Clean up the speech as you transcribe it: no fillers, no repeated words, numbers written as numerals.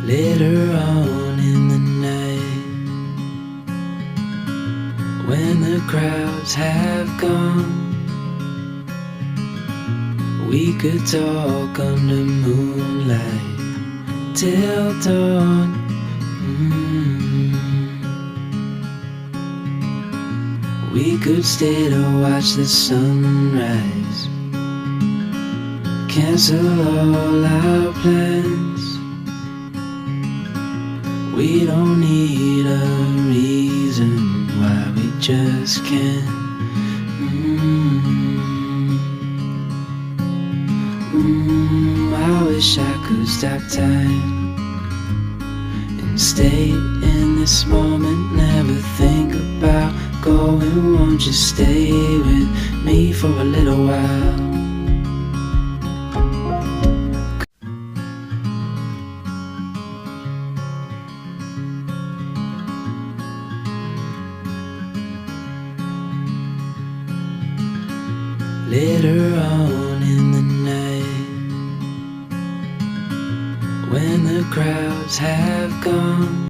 Later on in the night, when the crowds have gone, we could talk under moonlight till dawn. We could stay to watch the sunrise, cancel all our plans. We don't need a reason why we just can't. I wish I could stop time and stay in this moment, never think about going. Won't you stay with me for a little while? Later on in the night, when the crowds have gone,